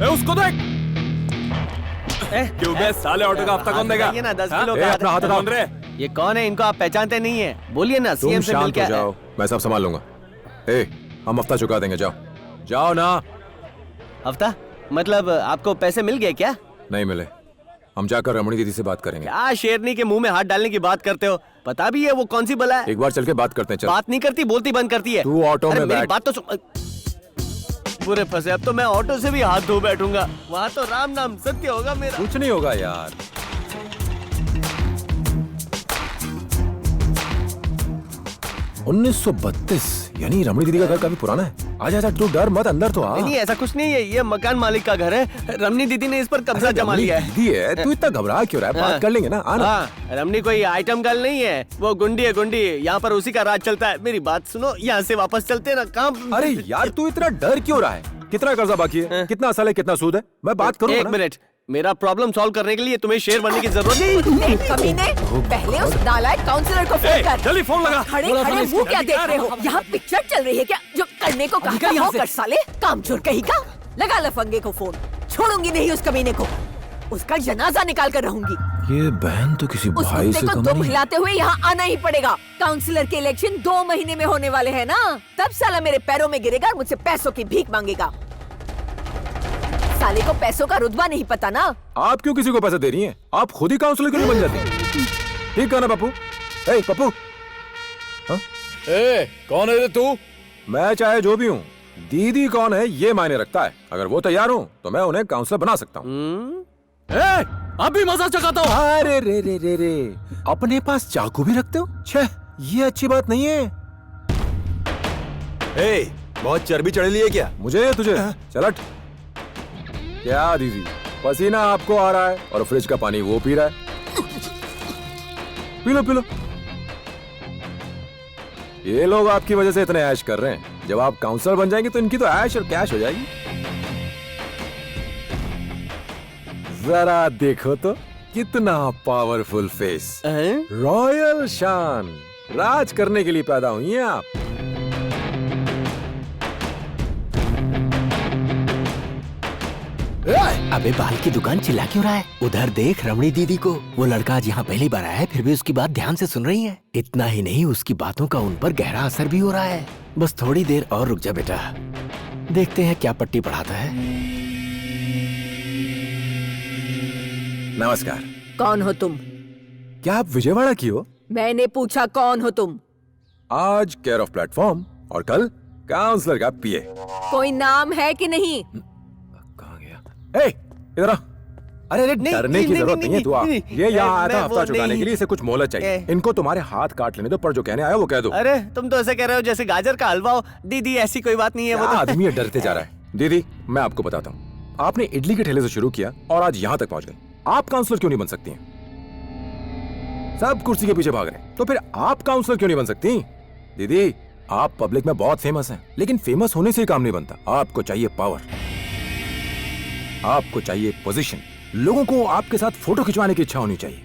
उसको देख। क्यों बे साले ऑटो का हफ्ता कौन देगा? ये ना 10 किलो का अपना हाथ हटाओ। ये कौन है? इनको आप पहचानते नहीं है? बोलिए ना, सीएम से मिल के जाओ, मैं सब संभाल लूंगा। हम हफ्ता चुका देंगे, जाओ जाओ ना। हफ्ता मतलब आपको पैसे मिल गए क्या? नहीं मिले, हम जाकर रमणी दीदी से बात करेंगे। क्या शेरनी के मुंह में हाथ डालने की बात करते हो? पता भी है वो कौन सी बला है? एक बार चल के बात करते हैं। चल। बात नहीं करती, बोलती बंद करती है। तू ऑटो में मेरी बैठ। बात तो सुन। बुरे फंसे, अब तो मैं ऑटो से भी हाथ धो बैठूंगा। वहाँ तो राम नाम सत्य होगा मेरा। कुछ नहीं होगा यार। 1932 यानी रमणी दीदी का घर काफी पुराना है। आजा आजा, तू डर मत, अंदर तो आ। नहीं ऐसा कुछ नहीं है, ये मकान मालिक का घर है। रमनी दीदी ने इस पर कब्जा जमा लिया है। दीदी है, तू इतना घबरा क्यों रहा है? बात कर लेंगे ना, आना। हाँ, रमनी कोई आइटम गर्ल नहीं है, वो गुंडी है गुंडी। यहाँ पर उसी का राज चलता है। मेरी बात सुनो, यहाँ से वापस चलते ना। काम। अरे यार तू इतना डर क्यों रहा है? कितना कर्जा बाकी है? कितना असल है, कितना सूद है? मैं बात करूँ। एक मिनट, मेरा प्रॉब्लम सॉल्व करने के लिए तुम्हें शेर बनने की जरूरत नहीं। कमीने, पहले उस नालायक काउंसलर को फोन कर। जल्दी फोन लगा। खड़े खड़े मुंह क्या देख रहे हो? यहाँ पिक्चर चल रही है क्या? जो करने को कहा हो कर साले, कामचोर कहीं का। लगा लफंगे को फोन, छोड़ूंगी नहीं उस कमीने को। उसका जनाजा निकाल कर रहूंगी। ये बहन तो किसी उस भाई से को कम दुम नहीं। हिलाते हुए यहाँ आना ही पड़ेगा। काउंसलर के इलेक्शन 2 महीने में होने वाले हैं ना, तब साला मेरे पैरों में गिरेगा और मुझसे पैसों की भीख मांगेगा। साले को पैसों का रुतबा नहीं पता ना। आप क्यों किसी को पैसे दे रही हैं? आप खुद ही काउंसलर क्यों नहीं बन जाती? ठीक है ना पप्पू? ए पप्पू, कौन है रे तू? मैं चाहे जो भी हूँ, दीदी कौन है ये मायने रखता है। अगर वो तैयार हूँ तो मैं उन्हें काउंसलर बना सकता हूँ। अभी मजा चकाता हूँ। अरे रे रे रे रे, अपने पास चाकू भी रखते हो? छे, ये अच्छी बात नहीं है। बहुत चर्बी चढ़ ली है क्या? मुझे तुझे चलट। क्या दीदी, पसीना आपको आ रहा है और फ्रिज का पानी वो पी रहा है। P low P low. ये लोग आपकी वजह से इतने ऐश कर रहे हैं। जब आप काउंसलर बन जाएंगे तो इनकी तो ऐश और कैश हो जाएगी। जरा देखो तो कितना पावरफुल फेस, रॉयल शान। राज करने के लिए पैदा हुई हैं आप। अबे बाल की दुकान चिल्ला क्यों रहा है? उधर देख रमणी दीदी को। वो लड़का आज यहाँ पहली बार आया है, फिर भी उसकी बात ध्यान से सुन रही है। इतना ही नहीं, उसकी बातों का उन पर गहरा असर भी हो रहा है। बस थोड़ी देर और रुक जा बेटा, देखते हैं क्या पट्टी पढ़ाता है। नमस्कार। कौन हो तुम? क्या आप विजयवाड़ा की हो? मैंने पूछा कौन हो तुम? आज केयर ऑफ प्लेटफॉर्म और कल काउंसलर का पीए। कोई नाम है कि नहीं? कहाँ गया? ए, इधर आ। अरे डरने की जरूरत नहीं है, तू आ। ये यहाँ आया था हफ्ता चुकाने के लिए, इसे कुछ मोहलत चाहिए। इनको तुम्हारे हाथ काट लेने दो, पर जो कहने आया वो कह दो। अरे तुम तो ऐसे कह रहे हो जैसे गाजर का हलवा हो। दीदी ऐसी कोई बात नहीं है। वो तो आदमी ये डरते जा रहा है। दीदी मैं आपको बताता हूँ, आपने इडली के ठेले से शुरू किया और आज यहाँ तक पहुँच गए। आप काउंसलर क्यों नहीं बन सकती हैं? सब कुर्सी के पीछे भाग रहे हैं, तो फिर आप काउंसलर क्यों नहीं बन सकती? दीदी आप पब्लिक में बहुत फेमस हैं, लेकिन फेमस होने से ही काम नहीं बनता। आपको चाहिए पावर, आपको चाहिए पोजीशन, लोगों को आपके साथ फोटो खिंचवाने की इच्छा होनी चाहिए।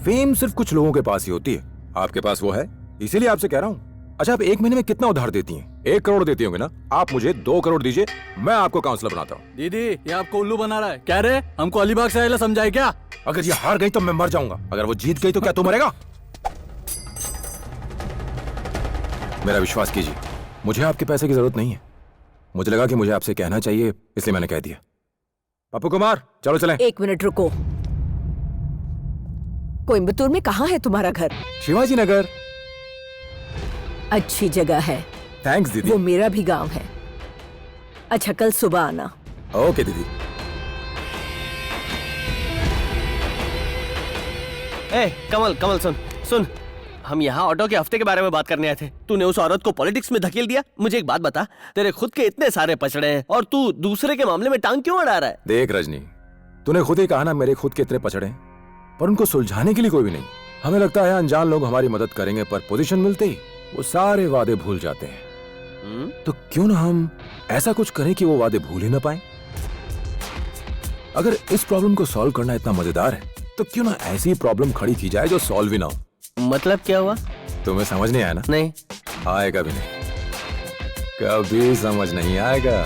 फेम सिर्फ कुछ लोगों के पास ही होती है, आपके पास वो है, इसीलिए आपसे कह रहा हूं। अच्छा आप 1 महीने में कितना उधार देती हैं? 1 करोड़ देती होंगे ना? आप मुझे 2 करोड़ दीजिए, मैं आपको काउंसलर बनाता हूँ। दीदी ये आपको उल्लू बना रहा है। कह रहे हमको अलीबाग से आइला समझाए क्या? अगर ये हार गई तो मैं मर जाऊंगा, अगर वो जीत गई तो क्या तू मरेगा? मेरा विश्वास कीजिए, मुझे आपके पैसे की जरूरत नहीं है। मुझे लगा कि मुझे आपसे कहना चाहिए, इसलिए मैंने कह दिया। पप्पू कुमार चलो चलें। 1 मिनट रुको। कोयम्बतूर में कहाँ है तुम्हारा घर? शिवाजी नगर। अच्छी जगह है। थैंक्स दीदी। वो मेरा भी गांव है। अच्छा कल सुबह आना। ओके दीदी। कमल कमल सुन सुन, हम यहाँ ऑटो के हफ्ते के बारे में बात करने आए थे। तूने उस औरत को पॉलिटिक्स में धकेल दिया। मुझे एक बात बता, तेरे खुद के इतने सारे पचड़े हैं और तू दूसरे के मामले में टांग क्यों अड़ा रहा है? देख रजनी, तूने खुद ही कहा ना मेरे खुद के इतने पचड़े हैं, पर उनको सुलझाने के लिए कोई भी नहीं। हमें लगता है अनजान लोग हमारी मदद करेंगे, पर पोजीशन मिलते ही वो सारे वादे भूल जाते हैं। तो क्यों ना हम ऐसा कुछ करें कि वो वादे भूल ही ना पाए। अगर इस प्रॉब्लम को सॉल्व करना इतना मजेदार है, तो क्यों ना ऐसी प्रॉब्लम खड़ी की जाए जो सॉल्व ही ना हो। मतलब क्या हुआ? तुम्हें समझ नहीं आया ना? नहीं आएगा भी नहीं। कभी समझ नहीं आएगा।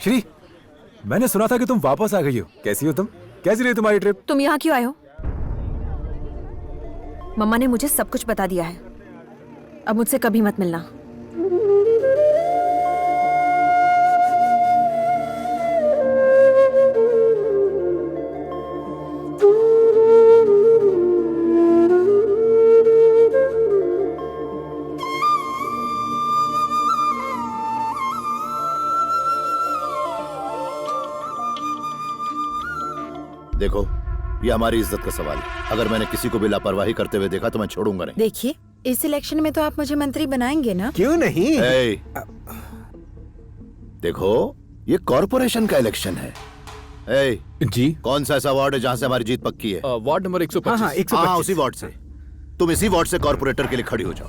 श्री, मैंने सुना था कि तुम वापस आ गई हो। कैसी हो तुम? कैसी रही तुम्हारी ट्रिप? तुम यहाँ क्यों आए हो? मम्मा ने मुझे सब कुछ बता दिया है। अब मुझसे कभी मत मिलना। देखो, ये हमारी इज्जत का सवाल है। अगर मैंने किसी को भी लापरवाही करते हुए देखा तो मैं छोड़ूंगा नहीं। देखिए, इस इलेक्शन में तो आप मुझे मंत्री बनाएंगे ना? क्यों नहीं? ए, देखो, ये कॉरपोरेशन का इलेक्शन है। ए, जी कौन सा ऐसा वार्ड है जहाँ से हमारी जीत पक्की है? Ward number 125। हाँ, उसी वार्ड से। तुम इसी वार्ड से कॉर्पोरेटर के लिए खड़ी हो जाओ।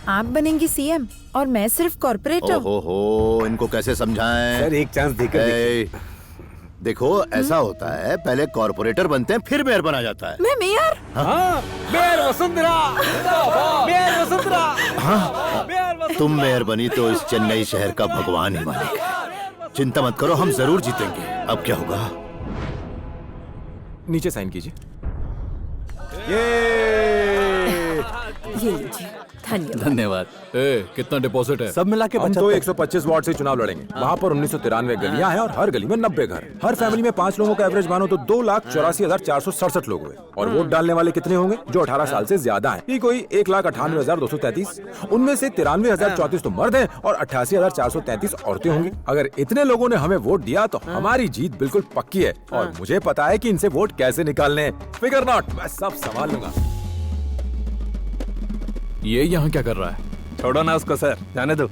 आप बनेंगी सीएम और मैं सिर्फ कॉर्पोरेटर। ओहो, इनको कैसे समझाएं? सर, एक चांस देकर ए, देखो, ऐसा होता है, पहले कॉर्पोरेटर बनते हैं फिर मेयर बना जाता है। मैं मेयर? तुम मेयर बनी तो इस चेन्नई शहर का भगवान ही मानेगा। चिंता मत करो, हम जरूर जीतेंगे। अब क्या होगा? नीचे साइन कीजिए। ये लीजिए, धन्यवाद। धन्यवाद। कितना डिपॉजिट है? सब मिला के हम तो 125 वार्ड से चुनाव लड़ेंगे। वहाँ पर 1993 गलियां हैं और हर गली में 90 घर। हर फैमिली में 5 लोगों का एवरेज मानो तो 2,84,467 लोग हुए। और वोट डालने वाले कितने होंगे? जो 18 साल से ज्यादा हैं। ये कोई 1,98,233। उनमें से 93,034 तो मर्द हैं और 88,433 औरतें होंगी। अगर इतने लोगों ने हमें वोट दिया तो हमारी जीत बिल्कुल पक्की है। और मुझे पता है कि इनसे वोट कैसे निकालने। फिकर नॉट, मैं सब संभाल लूंगा। ये यहाँ क्या कर रहा है? छोड़ो ना उसको सर, जाने दो।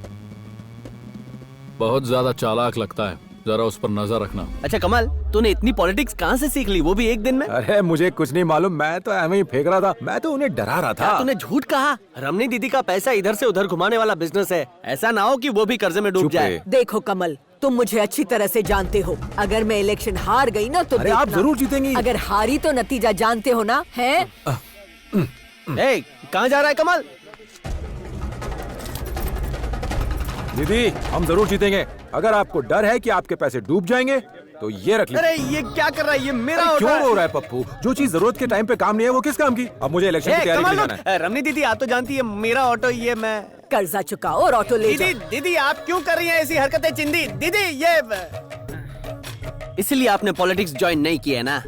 बहुत ज्यादा चालाक लगता है, जरा उस पर नजर रखना। अच्छा कमल, तूने इतनी पॉलिटिक्स कहाँ से सीख ली, वो भी एक दिन में? अरे मुझे कुछ नहीं मालूम, मैं तो ऐਵੇਂ ही फेंक रहा था। मैं तो उन्हें डरा रहा था। तूने झूठ कहा। रमनी दीदी का पैसा इधर से उधर घुमाने वाला बिजनेस है। ऐसा ना हो कि वो भी कर्जे में डूब चुप जाए। रहे। देखो कमल, तुम मुझे अच्छी तरह से जानते हो। अगर मैं इलेक्शन हार गई ना तो अरे आप देखना। जरूर जीतेंगी। अगर हारी तो नतीजा जानते हो ना? है? ए, कहाँ जा रहा है कमल? दीदी, हम जरूर जीतेंगे। अगर आपको डर है कि आपके पैसे डूब जाएंगे तो ये रख लीजिए। अरे ये क्या कर रहा है? ये मेरा क्यों ऑटो है। रो रहा है पप्पू? जो चीज जरूरत के टाइम पे काम नहीं है वो किस काम की? अब मुझे इलेक्शन की तैयारी के लिए जाना है। रमनी दीदी, आप तो जानती है मेरा ऑटो ये मैं। कर्जा चुकाओ और ऑटो ले दीदी जाओ। दीदी, आप क्यों कर रही हैं ऐसी हरकतें? चिंदी दीदी, ये इसलिए आपने पॉलिटिक्स ज्वाइन नहीं किया है ना?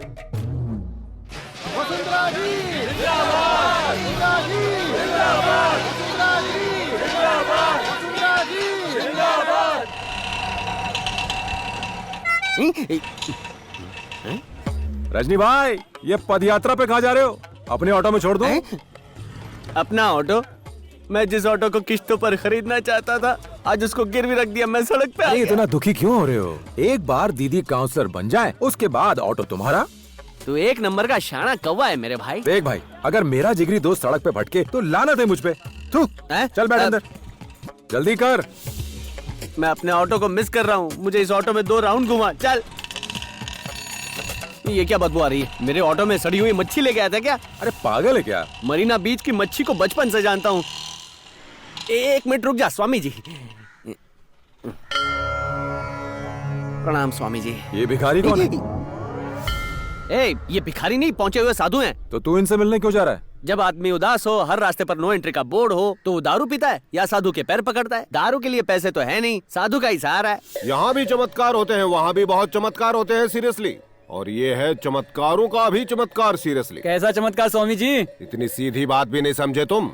रजनी भाई, ये पदयात्रा पे कहाँ जा रहे हो? अपने ऑटो में छोड़ दो। अपना ऑटो? मैं जिस ऑटो को किश्तों पर खरीदना चाहता था, आज उसको गिरवी रख दिया। मैं सड़क पे आ अरे गया। इतना दुखी क्यों हो रहे हो? एक बार दीदी काउंसलर बन जाए, उसके बाद ऑटो तुम्हारा। तू एक नंबर का शाना कौवा है मेरे भाई। देख भाई, अगर मेरा जिगरी दोस्त सड़क पे भटके तो लानत है मुझ पे। थू, हैं? चल बैठ अंदर, जल्दी कर। मैं अपने ऑटो को मिस कर रहा हूँ। मुझे इस ऑटो में 2 राउंड घुमा। चल। ये क्या बदबू आ रही है? मेरे ऑटो में सड़ी हुई मच्छी लेके आया था क्या? अरे पागल है क्या? मरीना बीच की मच्छी को बचपन से जानता हूँ। एक मिनट रुक जा स्वामी जी। प्रणाम स्वामी जी। ये भिखारी कौन है? ये भिखारी नहीं, पहुंचे हुए साधु हैं। तो तू इनसे मिलने क्यों जा रहा है? जब आदमी उदास हो, हर रास्ते पर नो एंट्री का बोर्ड हो, तो वो दारू पीता है या साधु के पैर पकड़ता है? दारू के लिए पैसे तो है नहीं, साधु का ही सहारा है। यहाँ भी चमत्कार होते हैं, वहाँ भी बहुत चमत्कार होते हैं, सीरियसली। और ये है चमत्कारों का भी चमत्कार, सीरियसली। कैसा चमत्कार स्वामी जी? इतनी सीधी बात भी नहीं समझे तुम।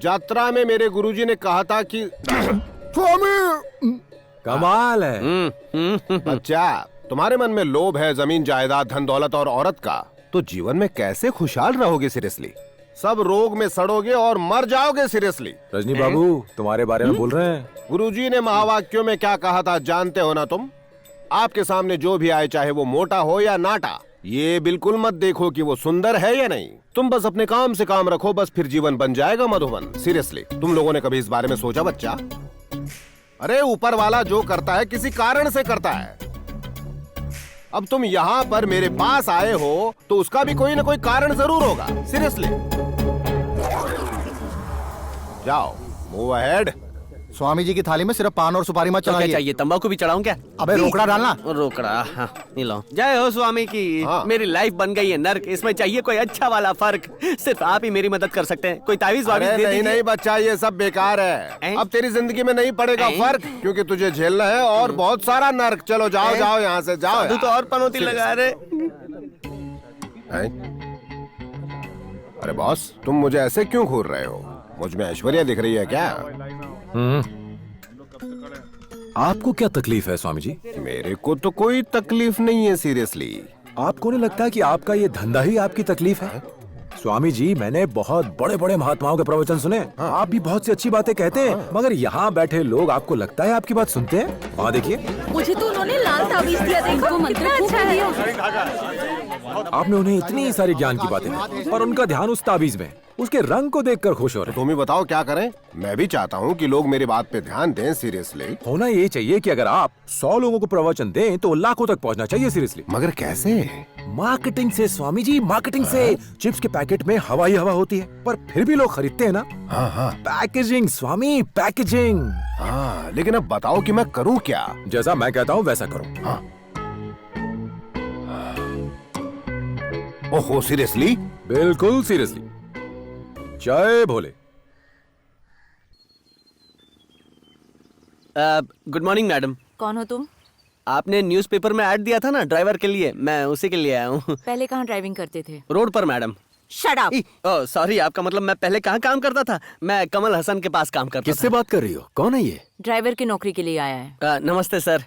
यात्रा में मेरे गुरुजी ने कहा था कि स्वामी, कमाल है। बच्चा, तुम्हारे मन में लोभ है जमीन जायदाद धन दौलत और औरत का, तो जीवन में कैसे खुशहाल रहोगे? सीरियसली, सब रोग में सड़ोगे और मर जाओगे। सीरियसली। रजनी बाबू तुम्हारे बारे में बोल रहे हैं। गुरुजी ने महावाक्यों में क्या कहा था जानते हो ना तुम? आपके सामने जो भी आए, चाहे वो मोटा हो या नाटा, ये बिल्कुल मत देखो कि वो सुंदर है या नहीं। तुम बस अपने काम से काम रखो, बस फिर जीवन बन जाएगा मधुबन। सीरियसली, तुम लोगों ने कभी इस बारे में सोचा बच्चा? अरे ऊपर वाला जो करता है किसी कारण से करता है। अब तुम यहाँ पर मेरे पास आए हो तो उसका भी कोई ना कोई कारण जरूर होगा। सीरियसली, जाओ, मूव अहेड। स्वामी जी की थाली में सिर्फ पान और सुपारी मत तो क्या चढ़ाइए। चाहिए, तंबाकू भी चढ़ाऊं क्या? अबे रोकड़ा डालना। रोकड़ा, हाँ, ये लो। जय हो स्वामी की। हाँ। मेरी लाइफ बन गई है नर्क, इसमें चाहिए कोई अच्छा वाला फर्क। सिर्फ आप ही मेरी मदद कर सकते हैं। कोई तावीज वावीज अरे दे नहीं दीजिए। नहीं बच्चा, ये सब बेकार है। अब तेरी जिंदगी में नहीं पड़ेगा फर्क, क्योंकि तुझे झेलना है और बहुत सारा नर्क। चलो जाओ जाओ यहाँ से, जाओ साधु तो यार। और पनौती लगा रहे। हैं? अरे बॉस, तुम मुझे ऐसे क्यों घूर रहे हो? मुझ में ऐश्वर्या दिख रही है क्या? आपको क्या तकलीफ है स्वामी जी? मेरे को तो कोई तकलीफ नहीं है। सीरियसली, आपको नहीं लगता कि आपका ये धंधा ही आपकी तकलीफ है? स्वामी जी, मैंने बहुत बड़े बड़े महात्माओं के प्रवचन सुने। आप भी बहुत सी अच्छी बातें कहते हैं, मगर यहाँ बैठे लोग, आपको लगता है आपकी बात सुनते हैं? वहाँ देखिए, मुझे तो उन्होंने लाल ताबीज दिया, देखो मंत्र अच्छा है। आपने उन्हें इतनी सारी ज्ञान की बातें दी, पर उनका ध्यान उस ताबीज में, उसके रंग को देखकर खुश हो रहे हैं। तुम ही बताओ क्या करें? मैं भी चाहता हूँ कि लोग मेरी बात पे ध्यान दें। सीरियसली, होना ये चाहिए कि अगर आप 100 लोगों को प्रवचन दें तो लाखों तक पहुंचना चाहिए। सीरियसली, मगर कैसे? मार्केटिंग से स्वामी जी, मार्केटिंग से। चिप्स के पैकेट में हवा ही हवा होती है, पर फिर भी लोग खरीदते हैं ना। हाँ हाँ पैकेजिंग स्वामी, पैकेजिंग। हाँ, लेकिन अब बताओ कि मैं करूँ क्या? जैसा मैं कहता हूँ वैसा करो। हाँ। ओहो, सीरियसली? बिल्कुल सीरियसली। जय भोले। Good morning madam. कौन हो तुम? आपने न्यूज़पेपर में ऐड दिया था ना ड्राइवर के लिए, मैं उसी के लिए आया हूँ। पहले कहाँ ड्राइविंग करते थे? रोड पर मैडम। Shut up. सॉरी, आपका मतलब मैं पहले कहाँ काम करता था? मैं कमल हसन के पास काम करता किससे बात कर रही हो? कौन है ये? ड्राइवर की नौकरी के लिए आया है। था। नमस्ते सर।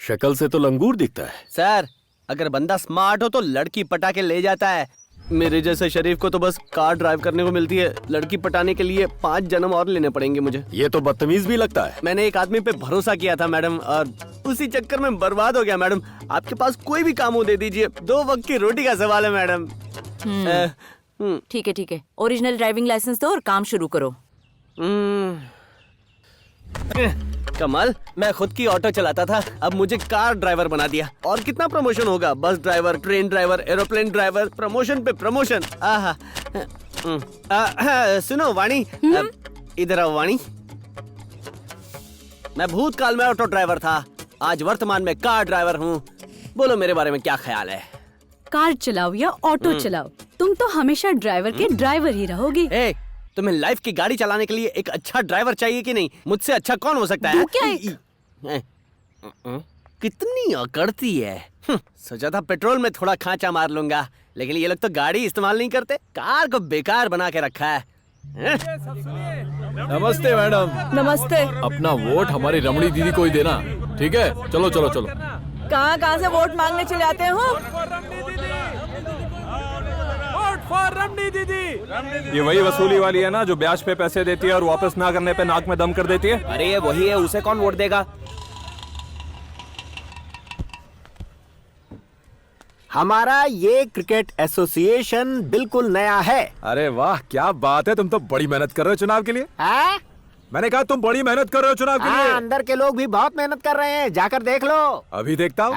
शक्ल से तो लंगूर दिखता है। सर, अगर बंदा स्मार्ट हो तो लड़की पटा के ले जाता है। मेरे जैसे शरीफ को तो बस कार ड्राइव करने को मिलती है। लड़की पटाने के लिए 5 जन्म और लेने पड़ेंगे मुझे। ये तो बदतमीज भी लगता है। मैंने एक आदमी पे भरोसा किया था मैडम, और उसी चक्कर में बर्बाद हो गया मैडम। आपके पास कोई भी काम हो दे दीजिए, 2 वक्त की रोटी का सवाल है मैडम। ठीक है। ओरिजिनल ड्राइविंग लाइसेंस दो और काम शुरू करो। कमल, मैं खुद की ऑटो चलाता था, अब मुझे कार ड्राइवर बना दिया। और कितना प्रमोशन होगा? Bus driver, train driver, aeroplane driver, promotion पे प्रमोशन। आहा। सुनो वाणी, इधर आओ वाणी। मैं भूतकाल में ऑटो ड्राइवर था, आज वर्तमान में कार ड्राइवर हूँ। बोलो मेरे बारे में क्या ख्याल है? कार चलाओ या ऑटो चलाओ, तुम तो हमेशा ड्राइवर के ड्राइवर ही रहोगे। ए, तुम्हें लाइफ की गाड़ी चलाने के लिए एक अच्छा ड्राइवर चाहिए कि नहीं? मुझसे अच्छा कौन हो सकता है? क्या कितनी अकड़ती है। सोचा था पेट्रोल में थोड़ा खांचा मार लूंगा, लेकिन ये लोग तो गाड़ी इस्तेमाल नहीं करते, कार को बेकार बना के रखा है। नमस्ते मैडम। नमस्ते। अपना वोट हमारी रमणी दीदी को ही देना, ठीक है? चलो चलो चलो। कहाँ से वोट मांगने चले आते हो? ये वही वसूली वाली है ना, जो ब्याज पे पैसे देती है और वापस ना करने पे नाक में दम कर देती है। अरे ये वही है, उसे कौन वोट देगा? हमारा ये क्रिकेट एसोसिएशन बिल्कुल नया है। अरे वाह, क्या बात है, तुम तो बड़ी मेहनत कर रहे हो चुनाव के लिए। मैंने कहा तुम बड़ी मेहनत कर रहे हो चुनाव के लिए। अंदर के लोग भी बहुत मेहनत कर रहे हैं, जाकर देख लो। अभी देखता हूँ।